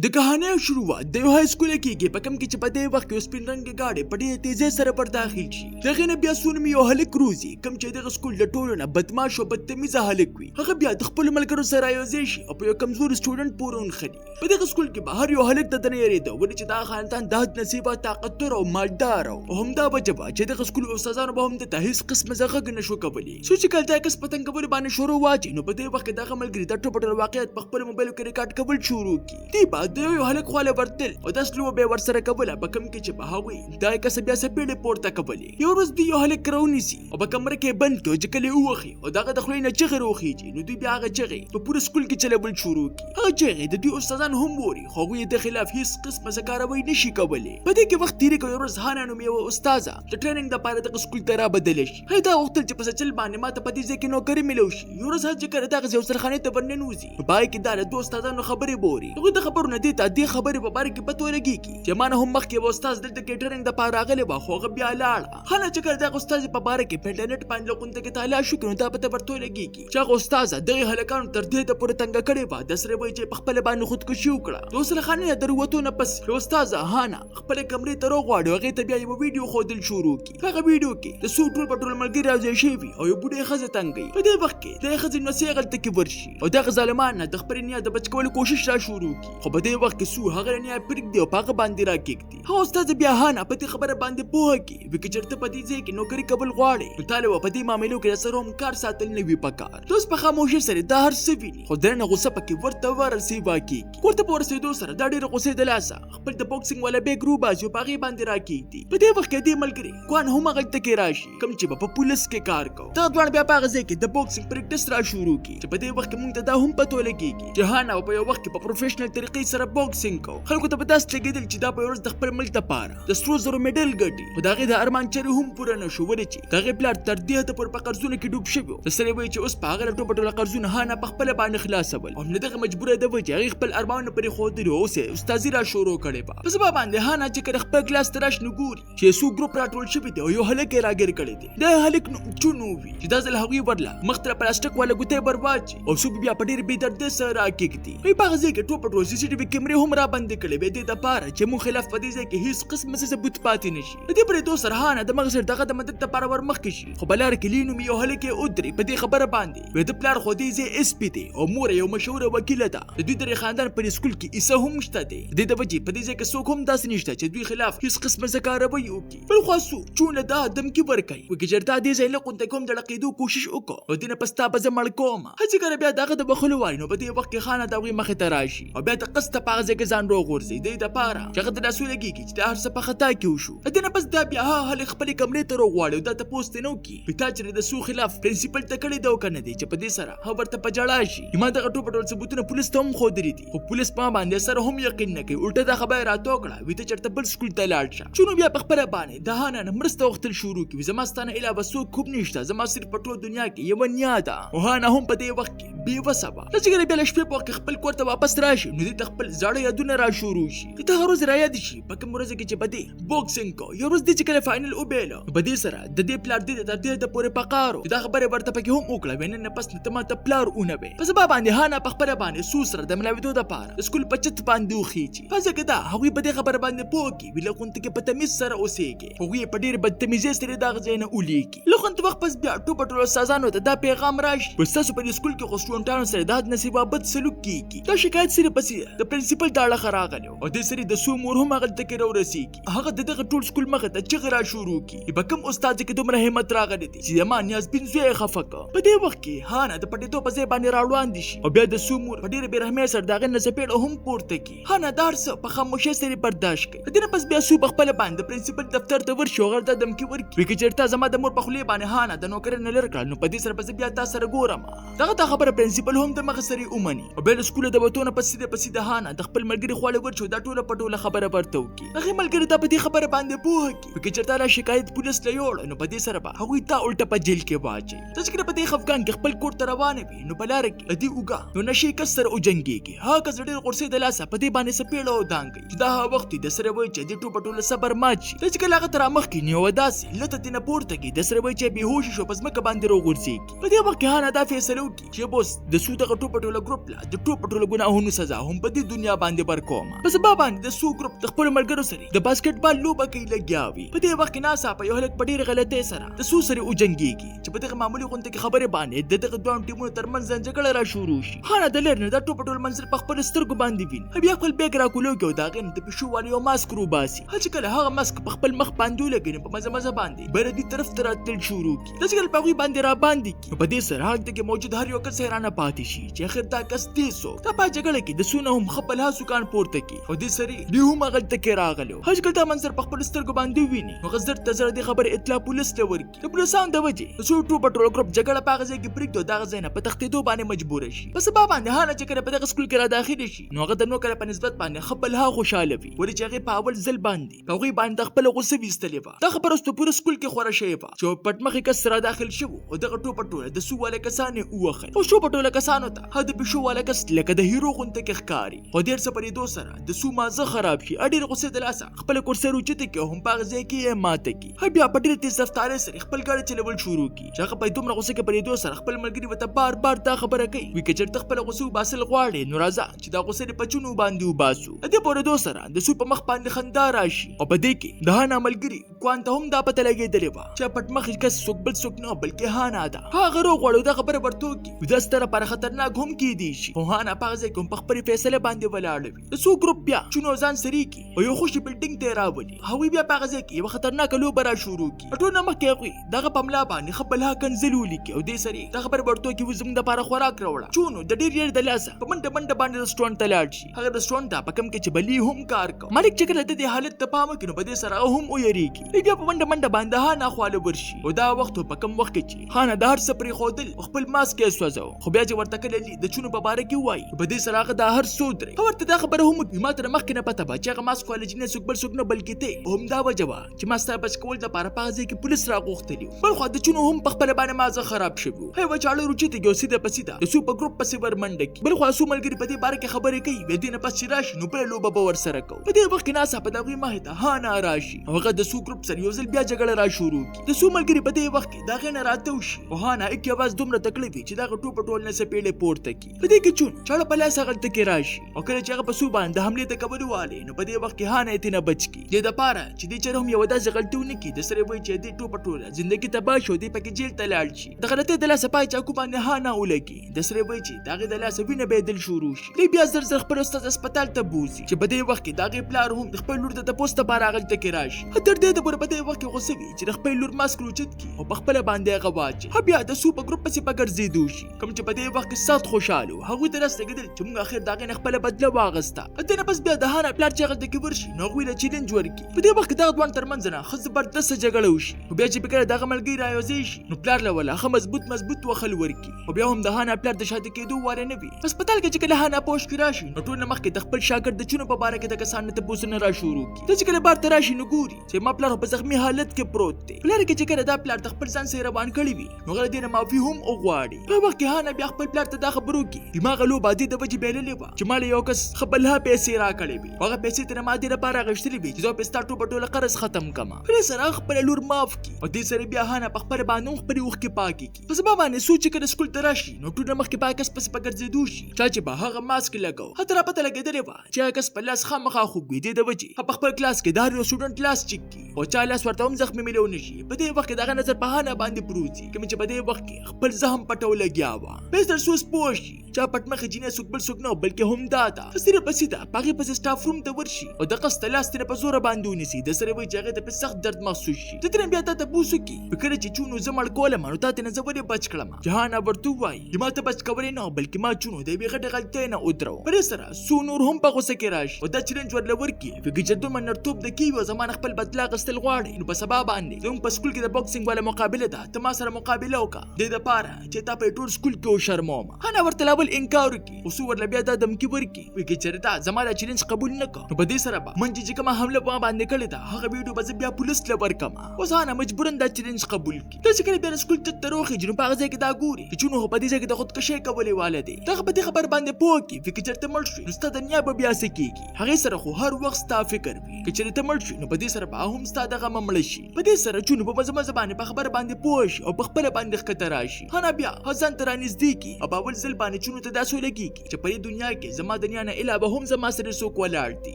د کہانی شروعات د یو های سکول کېږي په کوم کې چې په دې وخت کې سپین رنګ گاډي په ډېرې تیزۍ سره پر داخل شي. دغه نه بیا څو نوم یو هلک روزي کوم چې دغه سکول د ټولو نه بدمعاش او بدتمیزه هلک وي. هغه بیا د خپلو ملګرو سره یوځای شي او په یو کمزوري سټوډنټ پورې ونښلي. په دغه سکول کې به هر یو هلک د ده نه یېرېده ولې چې دغه خاندان د حد نصیبه طاقتور او مالدار او همدا وجه وه چې دغه سکول استادانو به هم دته هېڅ قسمه غږ نه شو کولی. څو چې کله دا کس پتنګ کولو باندې شروع واچوي نو په دې وخت کې دغه ملګري د ټوپه واقعیت په خپلو موبایلو کې ریکارډ کول شروع کړي. دوی به د یو هلک ورتل او داس لوبه به ورسره کوله په کوم کې چې په هغوی دا کس بیا سپېړې پورته کولې. یو ورځ دوی یو هلک راونیسي او په کمره کې بند کړي چې کله یې ووخي او دغه د خولې نه چغې راوخیږي نو دوی بیا هغه چغې په پوره سکول کې چلول شروع کړي. هغه چغې د دوی استادان هم ووري خو هغوی د خلاف هېڅ قسمه کاروی نشي کولی. په دې کې وخت تېرې کوي. یو ورځ هانا نوم یوه استاذه د ټریننګ دپاره دغه سکول ته رابدله شي. هغې دا غوښتل چې په سچل باندې ماته په دې ځای کې نوکري میلو شي. یو ورځ هغه چې کله دغه زوسرخانې ته ورننوځي په پای کې دا د دوه استادانو خبرې بوري. هغوی د خبرو نه دې ته دې خبرې په باره کې پته ولګېږي چې ما نه هم مخکې یو استاد دلته کیټرینګ دپاره راغلی وه خو هغه بیا لاړه. هله چې کله دغه استاذ په باره کې په انټرنېټ باندې له غونډه کې طالع شو نو دا پته ورته ولګېږي چې هغه استاذه دغې هلکانو تر دې ته پورې تنګه کړې وه د سره وایي چې په خپله باندې خودکشي وکړه. د وسلخانې نه د وتو نه پس یو استاذه هانا خپلې کمرې ته راغواړي. هغې ته بیا یوه ویډیو ښودل شروع کړي. په هغه ویډیو کې د څو ټول په ټول ملګري راځای شوي او یو بوډۍ ښځه تنګوي. په دې وخت کې دغې ښځې نڅې هغلته کې ورشي او دغه ظالمان نه د خپلې نیا د بچ کولو کوشش را شروع کړي. خو په دې وخت کې څو هغه نیا پرېږدي او په هغه باندې راکېږدي. هغه استاد بیا هانا په دې خبره باندې پوهه کړي وي که چېرته په دې ځای کې نوکري کول غواړې نو تا له به په دې معاملو کې راسره هم کار ساتل نه وي پکار. ته اوس په خاموشۍ سره دا هر څه ویني خو درنه غوسه پکې ورته ورسېبا کېږي. کور ته په ورسېدو سره دا ډېره غوسې د لاسه خپل د بوکسینګ والا بیګ روباسي او په هغې باندې راکېږدي. په دې وخت کې دې ملګري ګوان هم هغلته کې راشي کوم چې به په پولیس کې کار کوو. دغه دواړه بیا په هغه ځای کې د بوکسینګ پریکټس را شروع کړي چې په دې وخت کې موږ ته دا هم پته ولګېږي چې هانا په یو وخت کې په پروفیشنل طریقې سره بوکسینګ کوو. خلکو ته به داسې لګېدل چې دا په یو ورځ د خپل ملک دپاره د سرو زرو میډل ګټي. خو د هغې د ارمان چرې هم پوره نه شو ولې چې د هغې پلار تر دې حده پورې په قرضونو کې ډوب شوی و. د سړی وایي چې اوس په هغه ټوپه ټوله قرضونه هانا په خپله باندې خلاصول او همدغه مجبوره ده چې هغې خپل ارمانونه پرې ښودلي او اوس یې استازي را شروع کړې وه. په سبا باندې هانا چې کله خپل کلاس ته راشي نو ګوري چې څو ګروپ راټول شوي دي او یو هلک یې راګیر کړی دی. دا هلک نوم چونو وي چې دا ځل هغوی ورله مخ ته پلاستیک والا ګوتې ور واچي او څوک بیا په ډېرې بې دردۍ سره راکېږدي. دوی په هغه ځای کې ټوپه ټول CCTV کیمرې هم رابندې کړې وې دې دپاره چې موږ خلاف په دې ځای کې هېڅ قسمه څه ثبوت پاتې نه شي. د دې پرېږدو سره هانا د مغز دغه د مدد دپاره ورمخکې شي خو په لاره کې لي نومي یو هلک یې ودرې په دې خبره باندې وایي د پلار خو دې ځای SP دی او مور یې یو مشهوره وکیله ده. د دوی د خاندان په دې سکول کې عیسه هم شته دی. د دې د وجې په دې ځای کې څوک هم داسې نشته چې دوی خلاف هېڅ قسمه څه کاروی وکړي. بل خوا څوک چونه دا دمکې ورکوي وایي که چېرته دې ځای له غونډه کوم د ړقېدو کوشش وکړو او دې نه په ستا به زه مړ کومه. هسې کله بیا دغه د بخښلو وایي نو په دې وخت کې هانا د هغوی مخې ته راشي او بیا د قسطه په هغه ځای کې ځان راوغورځوي د دې دپاره چې هغه ته داسې ولګېږي چې دا هر څه په خطا کې وشو. د دې نه پس دا بیا هغه هلک خپلې کمرې ته راغواړي او دا تپوس ترې نه وکړي چې تا چېرې د څو خلاف پرنسپل ته کړی ده او که نه دی چې په دې سره هغه ورته په ژړا شي. ما دغه ټوپه ټول ثبوتونه پولیس ته هم ښودلي دي خو پولیس په ما باندې سره هم یقین نه کوي. الټه دا خبره یې راته وکړه وایي ته چېرته بل سکول ته لاړ شه. چونو بیا په خپله باندې د هانا نه مرسته غوښتل شروع کړي. زما ستا نه علاوه څوک هم نشته زما صرف په ټول دنیا کې یوه نیا ده. او هانا هم په دې وخت کې بېوسه وه. کله چې کله بیا له شپې په وخت کې خپل کور ته واپس راشي نو دې ته خپل زاړه یادونه را شروع شي. دې ته هغه ورځ رایاد شي په کوم ورځ کې چې په دې بوکسینګ کوو. یو ورځ دې چې کله فاینل وبیله نو په دې سره د دې پلار دې تر دې حده پورې په قار و چې دا خبره ورته پکې هم وکړه وایي نن نه پس ته ماته پلار ونه وې. په سبا باندې هانا په خپله باندې څو سره د ملاوېدو دپاره د سکول په چت باندې وخیچي. په ځکه دا هغوی په دې خبره باندې پوه کړي وي له غونډې کې په تمیز سره اوسېږي. هغوی یې په ډېرې بدتمیزۍ سره دغه ځای نه ولیږي. له غونډې وخت پس بیا ټوپه ټولو استادانو ته دا پیغام راشي بس تاسو په دې سکول کې خو سټوډنټانو سره د حد نصیبه بد سلوک کېږي. دا شکایت سره پسې د پرنسپل د اړخه راغلی او دې سره د څو مور هم هغلته کې راورسېږي. هغه د دغه ټول سکول مخې ته چغې را شروع کړي په کوم استاد کې دومره همت راغلی دی چې زما نیازبین زوی یې خفه کړه. په دې وخت کې هانا د پټېدو په ځای باندې راوړاندې شي او بیا د څو مور په ډېرې بېرحمۍ سره د هغې نه څپېړه هم پورته کړي. هانا دا هر څه په خاموشۍ سره برداشت کوي. د دې نه پس بیا څو په خپله باندې د پرنسپل دفتر ته ورشي او هغه ته دمکې ورکړي وایي که چېرته زما د مور په خولې باندې هانا د نوکرۍ نه لرې کړه نو په دې سره به زه بیا تا سره ګورم. دغه دا خبره پرنسپل هم د مخې سره یې ومني او بیا له سکوله د وتو نه پس سیده هانا د خپل ملګري خواله ورشي او دا ټوله په ټوله خبره ورته وکړي. هغې ملګري ته په دې خبره باندې پوهه کړي وایي که چېرته دا شکایت پولیس ته یوړه نو په دې سره به هغوی تا الټه په جیل کې واچوي. ته چې کله په دې خفګان کې خپل کور ته روانه وي نو په لاره کې له دې اوږه یو نشې کس سره وجنګېږي. هغه کس ډېر غورځې د لاسه په دې باندې څپېړه او دانګوي چې دا هغه وخت وي د سره وایي چې دې ټوپه ټوله صبر مات شي. ته چې کله هغه ته رامخکې نو یوه داسې لته ترېنه پورته کړي د سره وایي چې بېهوشه شو په ځمکه باندې راوغورځېږي. په دې وخت کې هانا دا فیصله وکړي چې بوس د څو دغه ټوپه ټوله ګروپ له د ټوپه ټوله ګناهونو سزا هم په دې دې دنیا باندې برکوم په سبا باندې د سو ګروپ د خپل ملګرو سره د باسکټبال لوبه کوي لګیاوي په دې وخت کې ناڅاپه یو هلک په ډېرې غلطۍ سره د سو سره وجنګېږي چې په دغه معمولي غونډه کې خبرې باندې د دغه دوه ټیمونو ترمنځ جګړه را شروع شي. هانا د لرې نه دا ټوپ ټول منظر په خپل سترګو باندې ویني بیا خپل بیګ راکولوږي او د هغې نه د پیشو والي یو ماسک روباسي. چې کله هغه ماسک په خپل مخ باندې ولګوي نو په مزه مزه باندې بردي طرف ته راتلل شروع کړي. داسې کله په هغوی باندې را باندې کړي په دې سره هلته کې موجود هر یو کس حیرانه پاتې شي چې آخر دا کس دې څوک دا په جګړه کې د سو نه هم ښه په لاسو کان پورته کړي او دې سړي دوی هم هغلته کې راغلو. چې کله دا منظر په خپلو سترګو باندې وویني نو هغه زر ته زر دې خبرې اطلاع پولیس ته ورکړي. د پولیسانو د وجې د څو ټوپ ټول ګروپ جګړه په هغه ځای کې پرېږدي او دغه ځای نه په تښتېدو باندې مجبوره شي. په سبا باندې هانا چې کله په دغه سکول کې را داخله شي نو هغه د نو کله په نسبت باندې ښه په لها خوشحاله وي ولې چې هغې په اول ځل باندې په هغوی باندې د خپله غوسه ویستلې وه. دا خبره اوس په پوره سکول کې خوره شوې وه چې پټ مخې کس را داخل شوي او دغه ټوپه ټوله د سو والا کسان یې ووهل او شو په ټوله کسانو ته هغه د پیشو والا کس لکه د هیرو غونته کې ښکاري خو ډېر څه په لیدو سره د سو مازه خراب شي. ډېرې غوسې د لاسه خپله کرسۍ راوچته کړي او هم په هغه ځای کې یې ماته کړي. بیا په ډېرې تېز رفتارۍ سره خپل ګاډی چلول شروع کړي چې هغه په دومره غوسه کې په لیدو سره خپل ملګري ورته بار بار دا خبره کوي وي که چېرته خپله غوسه وباسل غواړې نو راځه چې دا غوسه دې په چونو باندې وباسو. د دې په اورېدو سره د سو په مخ باندې خندا راشي او په دې کې د هانا ملګري کوان ته هم دا پته لګېدلې وه چې پټ مخې کس څوک بل څوک نه بلکې هانا ده. هغه روغواړي دا خبره ورته وکړي دا ستره لپاره خطرناک هم کیدی شي خو هانا په هغه ځای کې هم په خپلې فیصلې باندې ولاړه وي. د سو ګروپ بیا چونو ځان سري کړي او یو خوشي بلډینګ ته یې راولي. هغوی بیا په هغه ځای کې یوه خطرناکه لوبه را شروع کړي. ټول نه مخکې هغوی دغه په ملا باندې ښه بلها کنځل ولیکي او دې سړي دا خبره ورته وکړي اوس زموږ دپاره خوراک راوړه. چونو د ډېر یېر د لاسه په منډه منډه باندې رسټورانټ ته لاړ شي. هغه رسټورانټ ته په کم کې چې بلي هم کار کوي. مالک چې کله د دې حالت ته پام وکړي نو په دې سره هغه هم ویریږي. بیا په منډه منډه باندې هانا خواله ورشي او دا وخت په کم وخت کې چې هانا د هر څه پرېښودل خپل ماسک یې سوځاوه خو بیا چې ورته کله د چونو په باره کې وایي په دې سره هغه دا هر څه ودرېد. ورته دا خبره هم وکړي ما ته د مخکې نه پته وه چې هغه ماسک والا جینۍ څوک بل څوک نه بلکې ته همدا وجه وه چې ما ستا بچ کولو دپاره په هغه ځای کې پولیس راغوښتلي وو. بل خوا د چونو هم په خپله باندې مازه خراب شوي وو. یوه چاړه روچتې کړي او سیده په سیده د سو په ګروپ پسې ورمنډه کړي. بل خوا څو ملګري په دې باره کې خبرې کوي بیا دې نه پس چې راشي نو بله لوبه به ورسره کوو. په دې وخت کې ناڅاپه د هغوی مخې ته هانا راشي او هغه د سو ګروپ سره یو ځل بیا جګړه را شروع کړي. د سو ملګري په دې وخت کې د هغې نه راتاو شي او هانا ایک یوازې دومره تکړه وي چې دغه ټوپه ټول نه څپېړې پورته کړي. په دې کې چون چاړه په لاس هغلته کې راشي او کله چې هغه په سو باندې د حملې ته کولو والي نو په دې وخت کې هانا یې ترېنه بچ کړي. دې دپاره چې دې چېرې هم یوه داسې غلطي ونه کړي د سره وایي چې دې ټوپه ټوله زندګي تباه شي او دې پکې جیل ته لاړ شي. د غلطۍ د لاسه پای چاقو باندې هانا ولګي. د سره وایي چې د هغې د لاسه وینه بهېدل شروع شي. دی بیا زر زر خپل استاد هسپتال ته بوځي چې په دې وخت کې د هغې پلار هم د خپل لور د تپوس دپاره هغلته کې راشي. تر دې دپورې په دې وخت کې غوسه وي چې د خپل لور ماسک روچت کړي او په خپله باندې هغه واچوي. بیا د سو په ګروپ پسې په ګرځېدو شي کوم چې په دې وخت کې سخت خوشحال وو. هغوی ته داسې لګېدل چې موږ اخر د هغې نه خپله بدله واغسته. د دې نه پس بیا د هانا پلار چې هغلته کې ورشي نو هغوی له چیلنج ورکړي. په دې وخت کې دغه دواړو ترمنځ نه ښه زبردسته جګړه وشي خو بیا چې په کله دغه ملګري رايوځای شي نو پلار له وله ښه مضبوط وخل ورکړي او بیا هم د هانا پلار د شاته کېدو واره نه وي. په هسپتال کې چې کله هانا په هوښ کې راشي نو ټول نه مخکې د خپل شاګرد د چونو په باره کې د کسانو نه تپوسونه را شروع کړي. ته چې کله بار ته راشي نو ګوري چې ما پلار په زخمي حالت کې پروت دی. پلار کې چې کله دا پلار د خپل ځان سره روان کړی وي نو هغه دې نه معافي هم وغواړي. په وخت کې هانا بیا خپل پلار ته دا خبر وکړي دماغه لوبه دې د وجې بایللې وه چې ما له یو کس ښه بلها پیسې راکړې وي. هغه پیسې ترې ما دې لپاره اخیستلې وي چې زه به ستا ټوپه ټوله قرض ختم کړمه. په دې سره خپله لور معاف کړي او دې سره بیا هانا په خپله باندې هم خپلې اوښکې پاکې کړي. په سبا باندې سو چې کله سکول ته راشي نو ټول نه مخکې په هغه کس پسې په ګرځېدو شي چا چې به هغه ماسک لګاو. حتی را پته لګېدلې وه چې هغه کس په لاس خامخا خوږ وي. دې د وجې په خپل کلاس کې د هر یو سټوډنټ لاس چیک کړي او چا لاس ورته هم زخمي میلو نه شي. په دې وخت کې د هغه نظر په هانا باندې پروت وي کوم چې په دې وخت کې خپل زخم پټو لګیا وه. بهتر سو پوه شي چا پټ مخې جینۍ څوک بل څوک نه بلکې هم دا ده. سره په سیده په هغې پسې سټاف روم ته ورشي او د قصد لاس ترې په زوره باندې ونیسي. د سره وایي چې هغې ته په سخت درد محسوس شي. د ترې بیا تا تپوس وکړي په کله چې چونو زه مړ کولم نو تا ترې زه ولې بچ کړم چې هانا ورته ووایي ما ته بچ کولې نه بلکې ما چونو د یوې غټې غلطۍ نه ودرو. په دې سره سو نور هم په غوسه کې راشي او دا چلنج ورله ورکړي فکر چې دومره نرتوب د کیوي او زما نه خپل بدله اخیستل غواړئ نو په سبا باندې زموږ په سکول کې د بوکسینګ والا مقابله ده ته ما سره مقابله وکړه دې دپاره چې تا په ټول سکول کې وشرموم. هانا ورته لا بل انکار وکړي او سو ورله بیا دا دمکي ورکړي وایي که چېرې تا زما دا چلنج قبول نه کړ نو په دې سره به من چې کومه حمله په ما باندې کړې ده هغه ویډیو به زه بیا پولیس له ورکړم. اوس هانا مجبوراً دا چلنج قبول کړي. دا چې کله بیا سکول ته راوخېږي نو په هغه ځای کې دا ګوري چې چونو خو په دې ځای کې د خودکشۍ کولې واله دی. دغه په دې خبر باندې پوه کړي فکر چېرته مړ شوې نو ستا دنیا به بیا څه کېږي. هغې سره خو هر وخت ستا فکر وي که چېرې ته مړ شوې نو په دې سره به هم ستا دغه مړه شي. په دې سره چونو په مزه مزه باندې په خبره باندې پوه شي او په خپله باندې ښکته راشي. هانا بیا ځان ته رانږدې کړي او په اول ځل باندې چونو ته داسې ولګېږي چې په دې دنیا کې زما زما د نیا نه علاوه هم زما سره څوک ولاړ دي.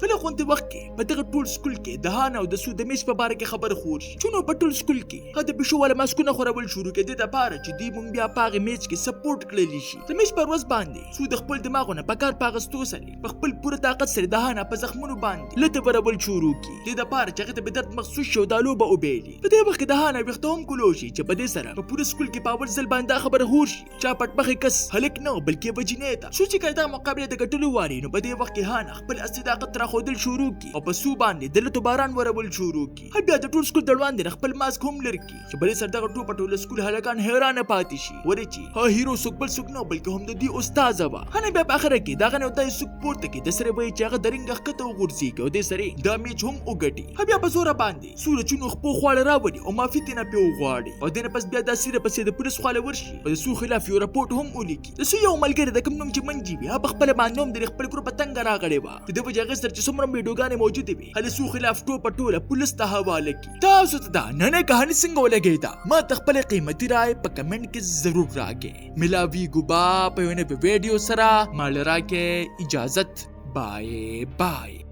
په غونډه وخت کې په دغه ټول سکول کې د هانا او د سود میش په باره کې خبر خور شي. چونو په ټول سکول کې هدا بشو ولا ماسکونه خورول شروع کړي د پاره چې دی مونږ بیا پاغه میچ کې سپورټ کړلی شي. د میچ پر ورځ باندې سود خپل دماغونه په کار پاغستو سره په خپل پوره طاقت سره د هانا په زخمونو باندې لته برابر شروع کړي. د پاره چې هغه به درد مخصوص شو د لوبه او بیلی. په دې وخت کې د هانا وخت هم کولوشي چې په دې سره په پوره سکول کې پاور ځل باندې خبره هور شي. چا پټ مخې کس هلک نه بلکې بجینه تا شو چې کله د مقابله د ګټلو واري نو په دې وخت کې هانا خپل استعداد را خودل شروع کړي او په سو باندې دلته باران ورول شروع کړي. بیا د ټول سکول دروان دي خپل ماسک هم لري چې بلې سر دغه ټوپ ټول سکول هلکان حیران پاتې شي. ورچی ها هیرو سوک بل سوک نه بلکې هم د دې استاد وا. هنه بیا په اخر کې دغه نو دای سوک پورته کې د سره وای چې هغه درنګ خته وګرځي او د سره د میچ هم وګټي. بیا په زور باندې سورچونو خپل خواله راوړي او ما فیتنه په وغواړي او دنه پس بیا د سره پسې د پولیس خواله ورشي او د سو خلاف یو راپورټ هم ولیکي. د سو یو ملګری د کوم نوم چې منجي بیا په خپل باندې هم د خپل ګروپ تنګ راغړي وا. د وجه غسر چې څومره ویډیوګانې موجوده وي هله سو خلاف ټوله پولیس ته حواله کی. تاسو ته دا نن کہانی څنګه ولګیدا ما خپل قیمتي رائے په کمنټ کې ضرور راکې. ملاوی ګوبا په یو نه ویډیو سره مال راکې اجازت. بای بای.